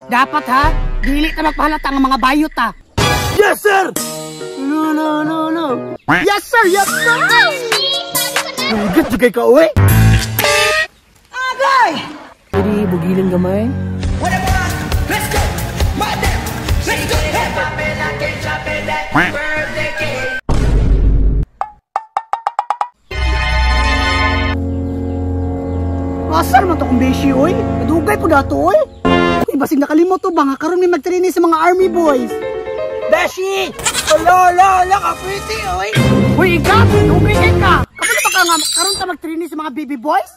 dapat ha, dili ta magpahalata ang mga bayot ha. Yes, sir! No. Yes, sir! Yes, sir! Hugat juga ka, uwi! Agay! Pwede bugiling gamay? Let's go! Madam! Let's go! Birthday cake! Asar man to kung beshi, oy. Nadugay po dato, oy. Uy, basig nakalimot to ba nga karon may magtraining sa mga army boys. Beshi! Ala, ka pretty, oy! Uy, ikaw, dugay ka. Kapag pa ka nga karon ta magtraining sa mga baby boys?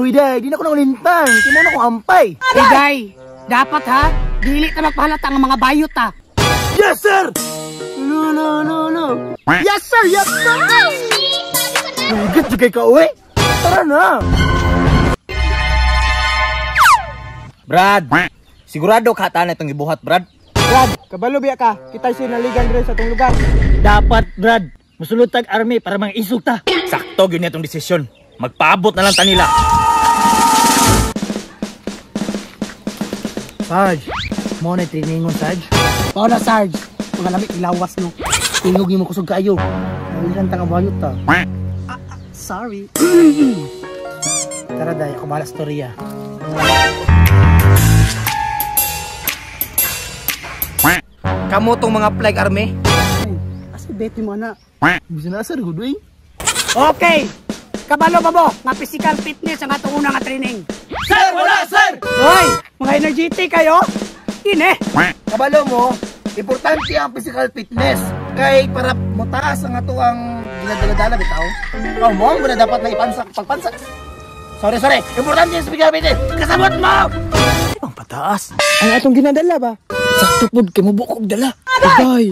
Uy, day, di na ko nakulintang. Kimo na kong ampay. Hey, day, dapat ha, dili ta magpahalata ang mga bayot ha. Yes, sir! No. Yes, sir! Yes, sir! Hugat juga ka, uwi! Tara na! Brad, sigurado ka tanan itong ibuhat, Brad? Brad, kabalo biya ka. Kita sinaligan rin sa itong lugar. Dapat, Brad. Musulod tag army para mga isuta. Sakto yun itong desisyon. Magpaabot na lang ta nila. Sarge, mo na training mo, Sarge. Pao na, Sarge. Mga lamig ilawas, no? Tingog mo kusog kayo. Nalilan tanga bayot ta. Sorry. Tara day, ako bala storya. Kamu tong mga flag army? Asa beti mo na? Bisa na, sir, hudoy. Okay. Kabalo ba mo? Nga physical fitness ang atong una nga training. Sir, wala, sir! Hoy, mga energetic kayo? Ine. Kabalo mo, importante ang physical fitness. Kay para mataas ang ato ang ginadala-dala bitaw. Mo na dapat na ipansak, pagpansak. Sorry. Importante yung physical fitness. Kasabot mo! Ang pataas. Ang atong ginadala ba? Sakto pod kay mo bukog dala. Day.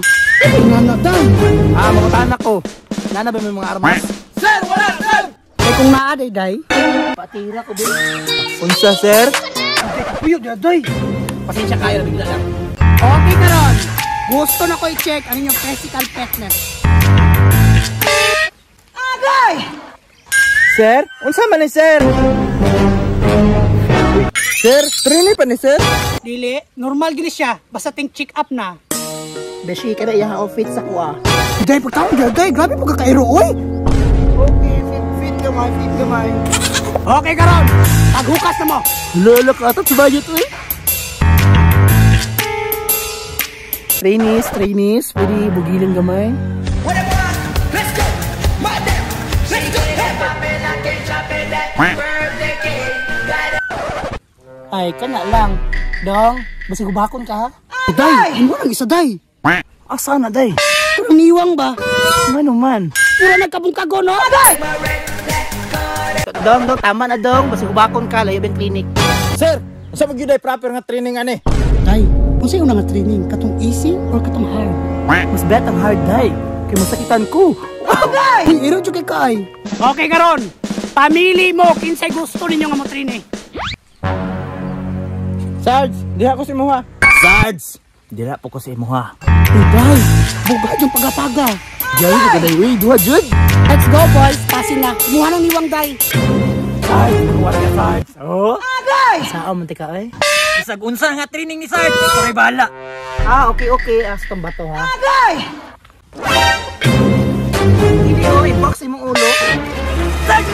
Nanadang. Mga tanak ko. Nana ba may mga armas? Sir, wala, sir! Ay kung naa day. Patira ko ba? Unsa, sir? Uyo, day. Pasensya kayo na bigla lang. Okay karon. Gusto na ko i-check ang inyong physical fitness. Agay! Sir? Unsa man ni sir? Sir, training pa ni sir? Dili, normal gini siya. Basta ting check up na. Beshi ka na iyang outfit sa kuha. Day, pagkaon, day. Grabe po kakairo, oy. Okay, fit gamay. Okay karon. Paghukas na mo. Lolo ka atat sa bayot, uy. Trainees. Pwede bugiling gamay. Let's go! Madam! Let's go! Birthday cake! Ay, kana lang. Dong, basi gubakon ka ha? Day, mo lang isa, day. Asa na, day? Kurang niwang ba? Ano man? Pura nagkabungkago, no? Day! Dong, tama na dong. Basi kubakon ka, layo ben clinic. Sir, sa mag-yuday proper nga training ani? Day, kung sa'yo na nga training, katong easy or katong hard? Mas bet ang hard, day. Kaya masakitan ko. Day! Iro dyan kay. Okay, karon. Pamili mo, kinsay gusto ninyo nga mo training. Sarge, diha ko si Muha. Sarge, dila po ko sa imuha. Day, bugad yung pagapaga. Jay, day, uy, duha, jud. Let's go, boys. Pasin na. Kumuha ng niwang, day. Sarge, kuha ka, Sarge. Oh? Agay! Saan mo tika, eh? Isag unsa nga training ni Sarge? Ikaw ay bahala. Okay. Aston ba to, ha? Agay! Hindi, oh, i-box imong ulo. Agay!